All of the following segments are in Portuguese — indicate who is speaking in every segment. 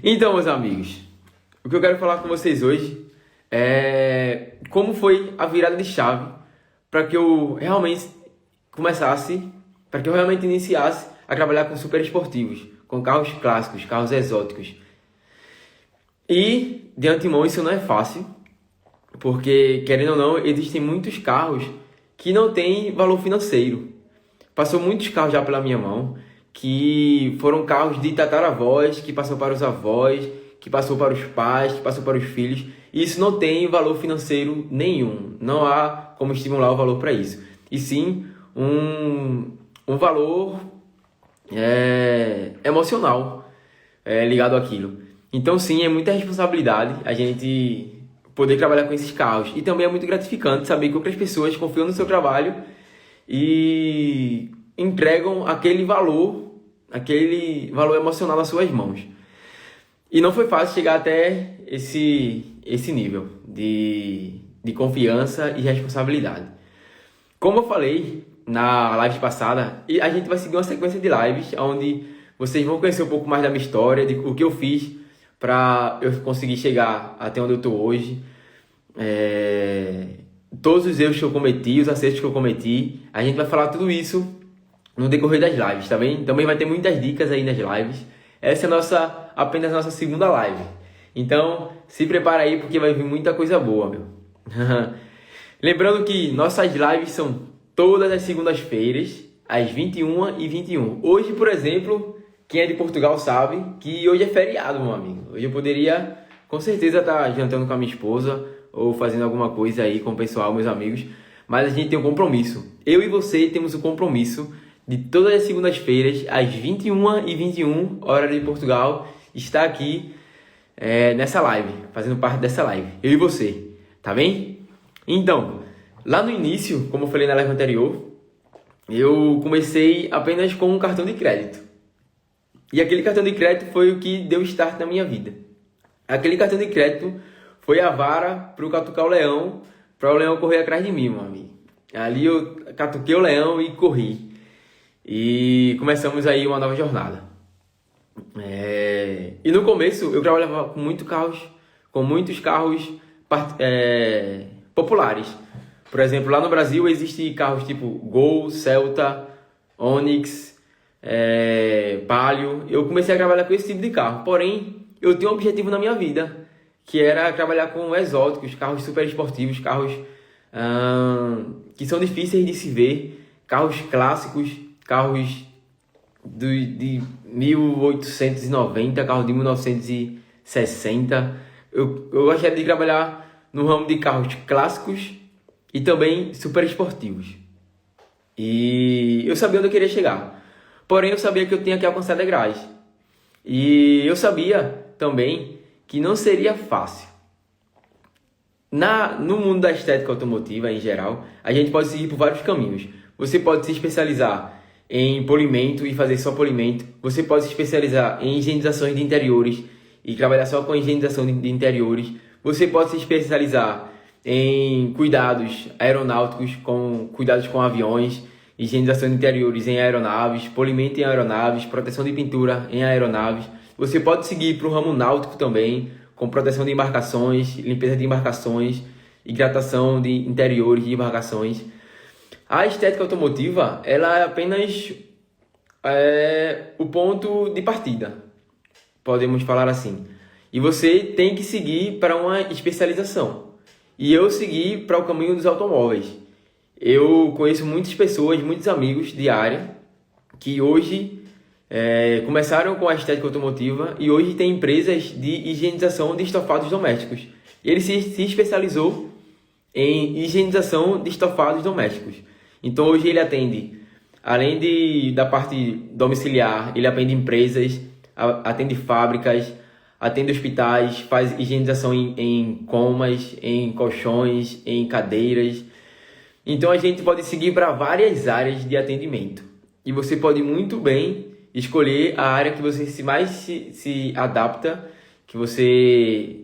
Speaker 1: Então, meus amigos, o que eu quero falar com vocês hoje é como foi a virada de chave para que eu realmente para que eu realmente iniciasse a trabalhar com super esportivos, com carros clássicos, carros exóticos. E, de antemão, isso não é fácil, porque, querendo ou não, existem muitos carros que não têm valor financeiro. Passou muitos carros já pela minha mão, que foram carros de tataravós, que passou para os avós, que passou para os pais, que passou para os filhos. E isso não tem valor financeiro nenhum. Não há como estimular o valor para isso. E sim um valor emocional ligado àquilo. Então sim, é muita responsabilidade a gente poder trabalhar com esses carros. E também é muito gratificante saber que outras pessoas confiam no seu trabalho e entregam aquele valor emocional nas suas mãos. E não foi fácil chegar até esse nível de confiança e responsabilidade. Como eu falei na live passada, a gente vai seguir uma sequência de lives onde vocês vão conhecer um pouco mais da minha história, de o que eu fiz para eu conseguir chegar até onde eu estou hoje. Todos os erros que eu cometi, os acertos que eu cometi, a gente vai falar tudo isso no decorrer das lives, tá bem? Também vai ter muitas dicas aí nas lives. Essa é apenas a nossa segunda live. Então, se prepara aí porque vai vir muita coisa boa, meu. Lembrando que nossas lives são todas as segundas-feiras, às 21h21. Hoje, por exemplo, quem é de Portugal sabe que hoje é feriado, meu amigo. Hoje eu poderia, com certeza, estar jantando com a minha esposa ou fazendo alguma coisa aí com o pessoal, meus amigos. Mas a gente tem um compromisso. Eu e você temos o compromisso de todas as segundas-feiras, às 21h21, hora de Portugal, estar aqui nessa live, fazendo parte dessa live. Eu e você, tá bem? Então, lá no início, como eu falei na live anterior, eu comecei apenas com um cartão de crédito. E aquele cartão de crédito foi o que deu start na minha vida. Aquele cartão de crédito foi a vara para eu catucar o leão, para o leão correr atrás de mim, meu amigo. Ali eu catuquei o leão e corri. E começamos aí uma nova jornada. E no começo eu trabalhava com muitos carros populares. Por exemplo, lá no Brasil existem carros tipo Gol, Celta, Onix, Palio. Eu comecei a trabalhar com esse tipo de carro. Porém, eu tinha um objetivo na minha vida, que era trabalhar com exóticos, carros super esportivos, carros que são difíceis de se ver, carros clássicos, carros de 1890, carros de 1960. Eu gostaria de trabalhar no ramo de carros clássicos e também super esportivos. E eu sabia onde eu queria chegar. Porém, eu sabia que eu tinha que alcançar degraus. E eu sabia também que não seria fácil. No mundo da estética automotiva, em geral, a gente pode seguir por vários caminhos. Você pode se especializar em polimento e fazer só polimento. Você pode se especializar em higienizações de interiores e trabalhar só com higienização de interiores. Você pode se especializar em cuidados aeronáuticos, com cuidados com aviões, higienização de interiores em aeronaves, polimento em aeronaves, proteção de pintura em aeronaves. Você pode seguir para o ramo náutico também, com proteção de embarcações, limpeza de embarcações, hidratação de interiores de embarcações. A estética automotiva, ela é apenas o ponto de partida, podemos falar assim. E você tem que seguir para uma especialização. E eu segui para o caminho dos automóveis. Eu conheço muitas pessoas, muitos amigos de área, que hoje começaram com a estética automotiva e hoje tem empresas de higienização de estofados domésticos. E ele se especializou em higienização de estofados domésticos. Então hoje ele atende, além da parte domiciliar, ele atende empresas, atende fábricas, atende hospitais, faz higienização em comas, em colchões, em cadeiras. Então a gente pode seguir para várias áreas de atendimento. E você pode muito bem escolher a área que você mais se adapta, que você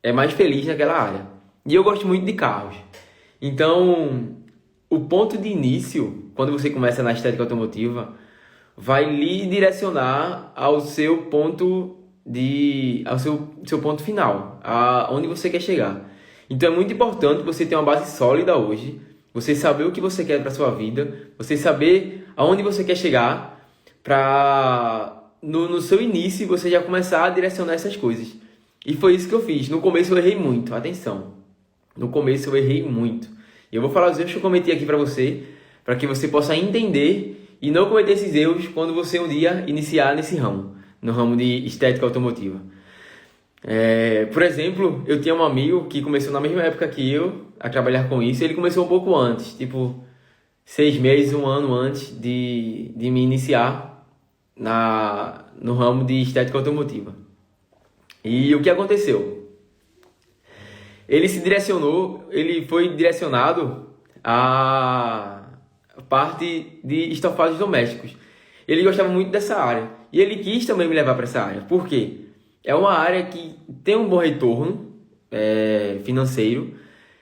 Speaker 1: é mais feliz naquela área. E eu gosto muito de carros. Então, o ponto de início, quando você começa na estética automotiva, vai lhe direcionar ao seu ponto ao seu ponto final, aonde você quer chegar. Então é muito importante você ter uma base sólida hoje, você saber o que você quer para sua vida, você saber aonde você quer chegar, para no seu início você já começar a direcionar essas coisas. E foi isso que eu fiz. No começo eu errei muito, atenção. No começo eu errei muito. E eu vou falar os erros que eu cometi aqui para você, para que você possa entender e não cometer esses erros quando você um dia iniciar nesse ramo, no ramo de estética automotiva. Por exemplo, eu tinha um amigo que começou na mesma época que eu a trabalhar com isso. Ele começou um pouco antes, tipo 6 meses, 1 ano antes de me iniciar no ramo de estética automotiva. E o que aconteceu? Ele foi direcionado à parte de estofados domésticos. Ele gostava muito dessa área e ele quis também me levar para essa área. Por quê? É uma área que tem um bom retorno financeiro.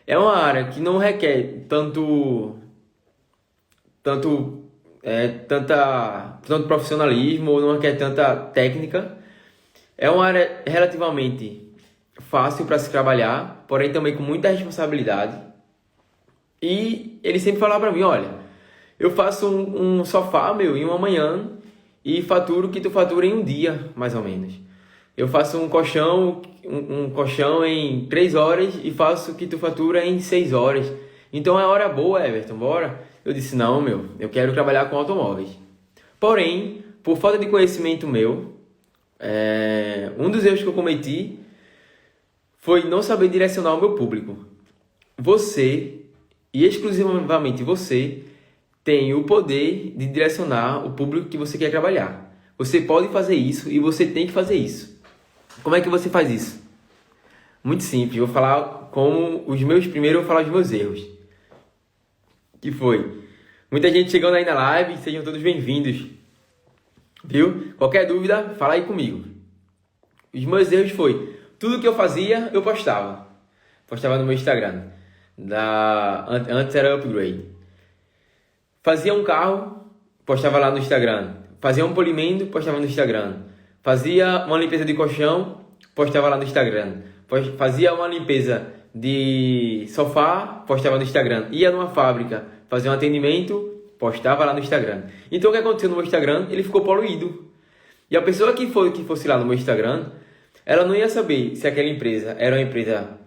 Speaker 1: É uma área que não requer tanto profissionalismo, ou não requer tanta técnica. É uma área relativamente fácil para se trabalhar, porém também com muita responsabilidade. E ele sempre falava para mim, olha, eu faço um sofá meu em uma manhã e faturo o que tu fatura em um dia, mais ou menos. Eu faço um colchão em 3 horas e faço o que tu fatura em 6 horas. Então é hora boa, Everton, bora? Eu disse, não, eu quero trabalhar com automóveis. Porém, por falta de conhecimento meu, um dos erros que eu cometi foi não saber direcionar o meu público. Você, e exclusivamente você, tem o poder de direcionar o público que você quer trabalhar. Você pode fazer isso e você tem que fazer isso. Como é que você faz isso? Muito simples, eu vou falar primeiro eu vou falar os meus erros. Que foi? Muita gente chegando aí na live, sejam todos bem-vindos. Viu? Qualquer dúvida, fala aí comigo. Os meus erros foi, tudo que eu fazia, eu postava. Postava no meu Instagram. Antes era Upgrade. Fazia um carro, postava lá no Instagram. Fazia um polimento, postava no Instagram. Fazia uma limpeza de colchão, postava lá no Instagram. Fazia uma limpeza de sofá, postava no Instagram. Ia numa fábrica, fazia um atendimento, postava lá no Instagram. Então o que aconteceu no meu Instagram? Ele ficou poluído. E a pessoa que fosse lá no meu Instagram, ela não ia saber se aquela empresa era uma empresa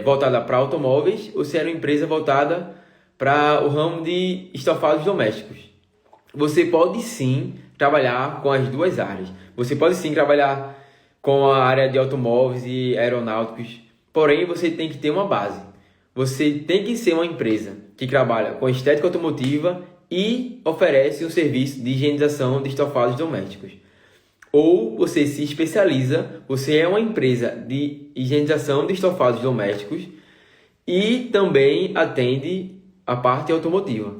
Speaker 1: voltada para automóveis ou se era uma empresa voltada para o ramo de estofados domésticos. Você pode sim trabalhar com as duas áreas. Você pode sim trabalhar com a área de automóveis e aeronáuticos, porém você tem que ter uma base. Você tem que ser uma empresa que trabalha com estética automotiva e oferece um serviço de higienização de estofados domésticos. Ou você se especializa, você é uma empresa de higienização de estofados domésticos e também atende a parte automotiva.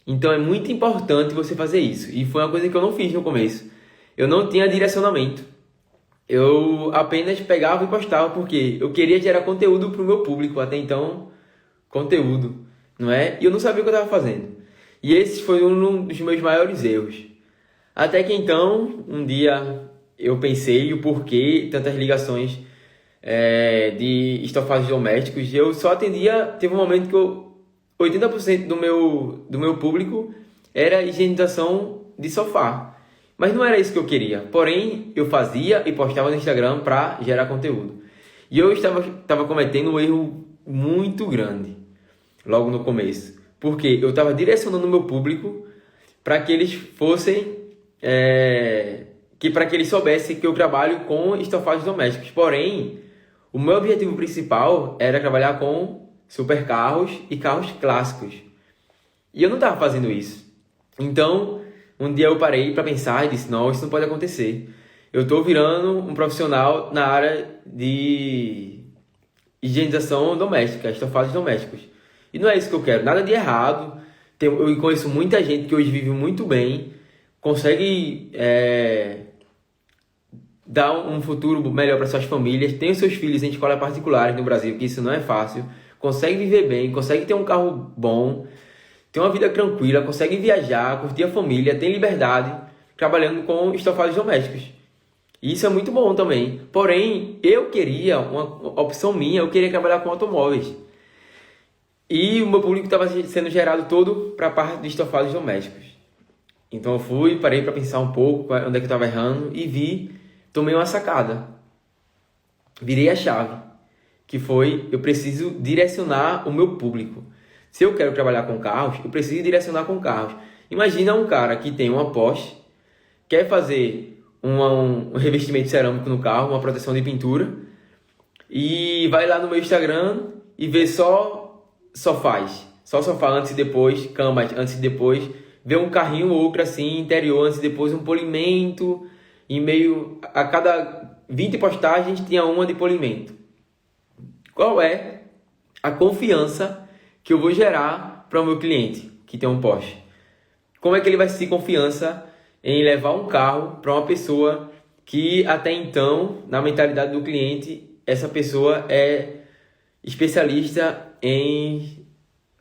Speaker 1: Então é muito importante você fazer isso. E foi uma coisa que eu não fiz no começo. Eu não tinha direcionamento. Eu apenas pegava e postava porque eu queria gerar conteúdo para o meu público. Até então, conteúdo, não é? E eu não sabia o que eu estava fazendo. E esse foi um dos meus maiores erros. Até que então, um dia eu pensei o porquê tantas ligações de estofados domésticos. Eu só atendia, teve um momento que 80% do meu público era higienização de sofá. Mas não era isso que eu queria. Porém, eu fazia e postava no Instagram para gerar conteúdo. E eu estava cometendo um erro muito grande logo no começo. Porque eu estava direcionando o meu público para que eles fossem... para que eles soubessem que eu trabalho com estofados domésticos. Porém, o meu objetivo principal era trabalhar com supercarros e carros clássicos. E eu não estava fazendo isso. Então, um dia eu parei para pensar e disse, não, isso não pode acontecer. Eu estou virando um profissional na área de higienização doméstica, estofados domésticos. E não é isso que eu quero, nada de errado. Eu conheço muita gente que hoje vive muito bem, consegue dar um futuro melhor para suas famílias, tem os seus filhos em escolas particulares no Brasil, que isso não é fácil, consegue viver bem, consegue ter um carro bom, ter uma vida tranquila, consegue viajar, curtir a família, tem liberdade, trabalhando com estofados domésticos. E isso é muito bom também. Porém, eu queria, uma opção minha, eu queria trabalhar com automóveis. E o meu público estava sendo gerado todo para a parte de estofados domésticos. Então eu fui, parei para pensar um pouco onde é que eu estava errando e tomei uma sacada. Virei a chave, que foi, eu preciso direcionar o meu público. Se eu quero trabalhar com carros, eu preciso direcionar com carros. Imagina um cara que tem uma Porsche, quer fazer um revestimento cerâmico no carro, uma proteção de pintura, e vai lá no meu Instagram e vê só sofás. Só sofá antes e depois, camas antes e depois, vê um carrinho ou outro assim, interior antes e depois, um polimento, e meio a cada 20 postagens tinha uma de polimento. Qual é a confiança que eu vou gerar para o meu cliente que tem um Porsche? Como é que ele vai sentir confiança em levar um carro para uma pessoa que até então, na mentalidade do cliente, essa pessoa é especialista em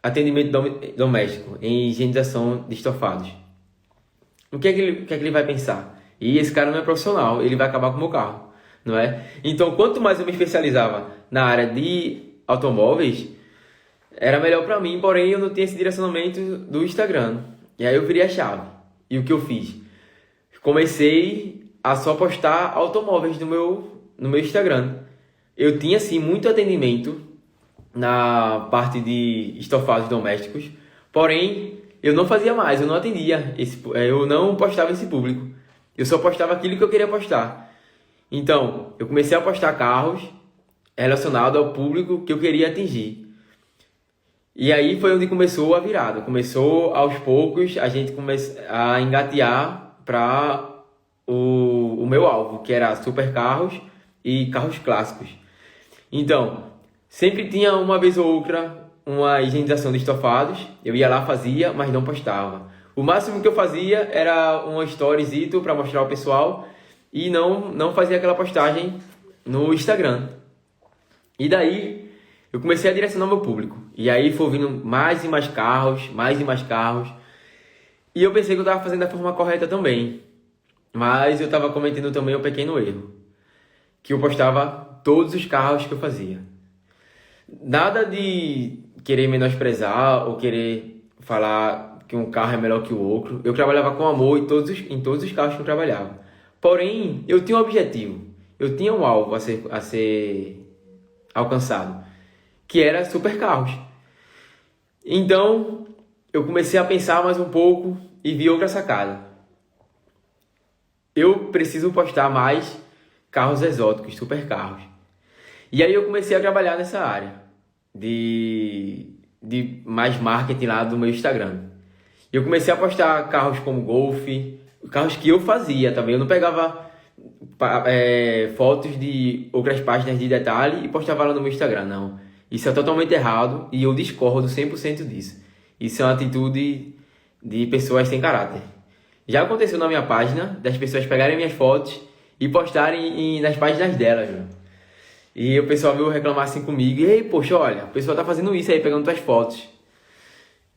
Speaker 1: atendimento doméstico, em higienização de estofados? O que é que ele vai pensar? E esse cara não é profissional, ele vai acabar com o meu carro, não é? Então, quanto mais eu me especializava na área de automóveis, era melhor para mim, porém eu não tinha esse direcionamento do Instagram. E aí eu virei a chave. E o que eu fiz? Comecei a só postar automóveis no meu Instagram. Eu tinha, sim, muito atendimento na parte de estofados domésticos, porém eu não fazia mais, eu não atendia, eu não postava esse público. Eu só postava aquilo que eu queria postar. Então, eu comecei a postar carros relacionados ao público que eu queria atingir. E aí foi onde começou a virada. Começou aos poucos a gente a engatear para o meu alvo, que era supercarros e carros clássicos. Então, sempre tinha uma vez ou outra uma higienização de estofados. Eu ia lá, fazia, mas não postava. O máximo que eu fazia era uma storyzito para mostrar ao pessoal e não fazia aquela postagem no Instagram. E daí eu comecei a direcionar o meu público. E aí foi vindo mais e mais carros, mais e mais carros. E eu pensei que eu estava fazendo da forma correta também. Mas eu estava cometendo também um pequeno erro. Que eu postava todos os carros que eu fazia. Nada de querer menosprezar ou querer falar que um carro é melhor que o outro. Eu trabalhava com amor em todos os carros que eu trabalhava. Porém, eu tinha um objetivo. Eu tinha um alvo a ser alcançado, que era supercarros. Então, eu comecei a pensar mais um pouco e vi outra sacada. Eu preciso postar mais carros exóticos, supercarros. E aí eu comecei a trabalhar nessa área de mais marketing lá do meu Instagram. Eu comecei a postar carros como Golf, carros que eu fazia também. Eu não pegava fotos de outras páginas de detalhe e postava lá no meu Instagram, não. Isso é totalmente errado e eu discordo 100% disso. Isso é uma atitude de pessoas sem caráter. Já aconteceu na minha página, das pessoas pegarem minhas fotos e postarem nas páginas delas, meu. E o pessoal veio reclamar assim comigo. E aí, poxa, olha, o pessoal tá fazendo isso aí, pegando tuas fotos.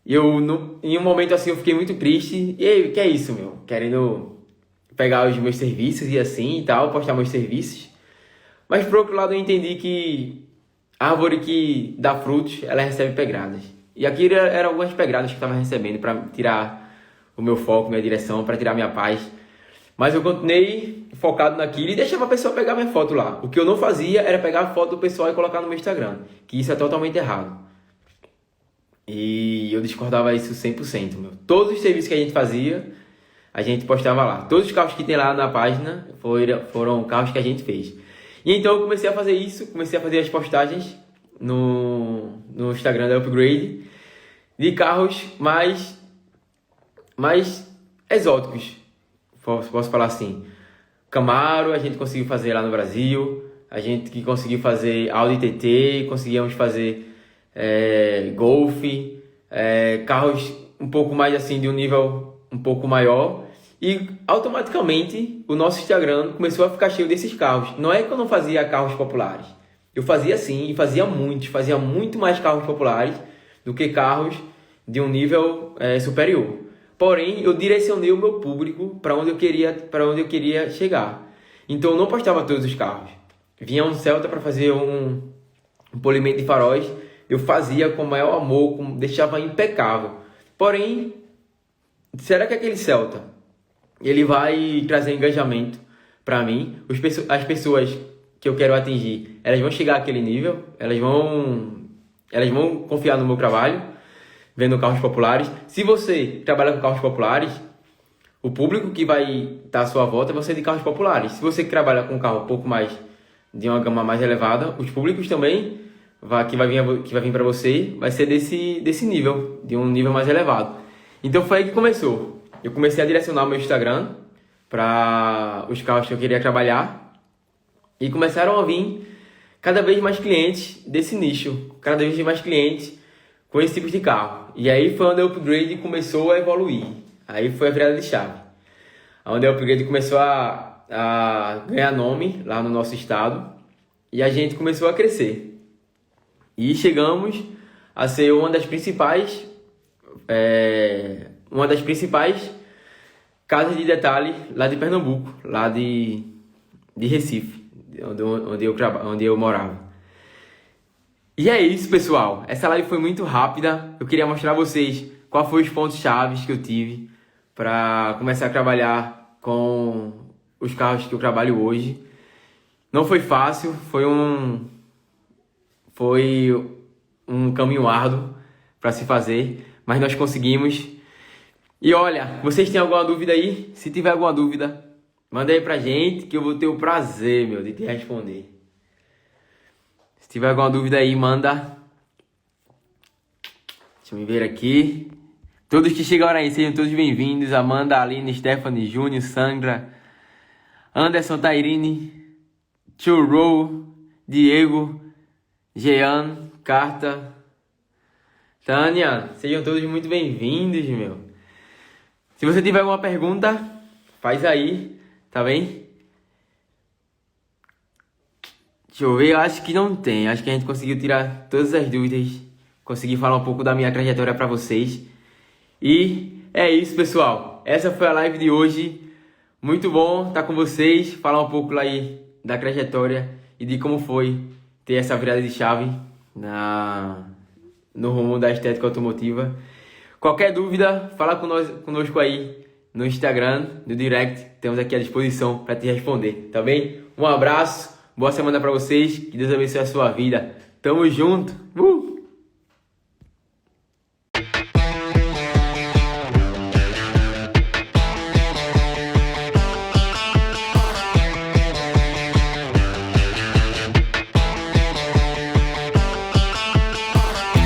Speaker 1: E em um momento assim eu fiquei muito triste. E aí, que é isso, meu? Querendo pegar os meus serviços e assim e tal, postar meus serviços. Mas por outro lado eu entendi que a árvore que dá frutos, ela recebe pedradas. E aqui eram algumas pedradas que eu estava recebendo para tirar o meu foco, minha direção, para tirar minha paz. Mas eu continuei focado naquilo e deixava a pessoa pegar minha foto lá. O que eu não fazia era pegar a foto do pessoal e colocar no meu Instagram, que isso é totalmente errado. E eu discordava isso 100%, meu. Todos os serviços que a gente fazia, a gente postava lá. Todos os carros que tem lá na página foram carros que a gente fez. E então eu comecei a fazer isso, comecei a fazer as postagens no Instagram da Upgrade de carros mais exóticos, posso falar assim. Camaro a gente conseguiu fazer lá no Brasil, a gente que conseguiu fazer Audi TT, conseguimos fazer Golf, carros um pouco mais assim, de um nível um pouco maior. E automaticamente o nosso Instagram começou a ficar cheio desses carros. Não é que eu não fazia carros populares. Eu fazia sim, e fazia muito mais carros populares do que carros de um nível superior. Porém, eu direcionei o meu público para onde eu queria chegar. Então eu não postava todos os carros. Vinha um Celta para fazer um polimento de faróis, eu fazia com o maior amor, deixava impecável. Porém, será que aquele Celta ele vai trazer engajamento para mim? As pessoas que eu quero atingir, elas vão chegar àquele nível? Elas vão confiar no meu trabalho, vendo carros populares? Se você trabalha com carros populares, o público que vai estar à sua volta vai ser de carros populares. Se você trabalha com um carro um pouco mais de uma gama mais elevada, os públicos também que vai vir para você vai ser desse nível, de um nível mais elevado. Então foi aí que começou. Eu comecei a direcionar o meu Instagram para os carros que eu queria trabalhar e começaram a vir cada vez mais clientes desse nicho, cada vez mais clientes com esse tipo de carro. E aí foi onde o upgrade começou a evoluir. Aí foi a virada de chave. Onde o upgrade começou a ganhar nome lá no nosso estado e a gente começou a crescer. E chegamos a ser uma das principais casas de detalhe lá de Pernambuco, lá de Recife, onde eu morava. E é isso, pessoal. Essa live foi muito rápida. Eu queria mostrar a vocês quais foram os pontos chaves que eu tive para começar a trabalhar com os carros que eu trabalho hoje. Não foi fácil, foi um caminho árduo para se fazer, mas nós conseguimos. E olha, vocês têm alguma dúvida aí? Se tiver alguma dúvida, manda aí pra gente que eu vou ter o prazer, de te responder. Se tiver alguma dúvida aí, manda. Deixa eu ver aqui. Todos que chegaram aí, sejam todos bem-vindos. Amanda, Aline, Stephanie, Júnior, Sandra, Anderson, Tairine, Churro, Diego, Jean, Carta, Tânia, sejam todos muito bem-vindos, Se você tiver alguma pergunta, faz aí, tá bem? Deixa eu ver, eu acho que não tem. Acho que a gente conseguiu tirar todas as dúvidas, consegui falar um pouco da minha trajetória para vocês. E é isso, pessoal. Essa foi a live de hoje. Muito bom estar com vocês, falar um pouco aí da trajetória e de como foi ter essa virada de chave no rumo da estética automotiva. Qualquer dúvida, fala conosco aí no Instagram, no direct. Temos aqui à disposição para te responder, tá bem? Um abraço, boa semana para vocês, que Deus abençoe a sua vida. Tamo junto!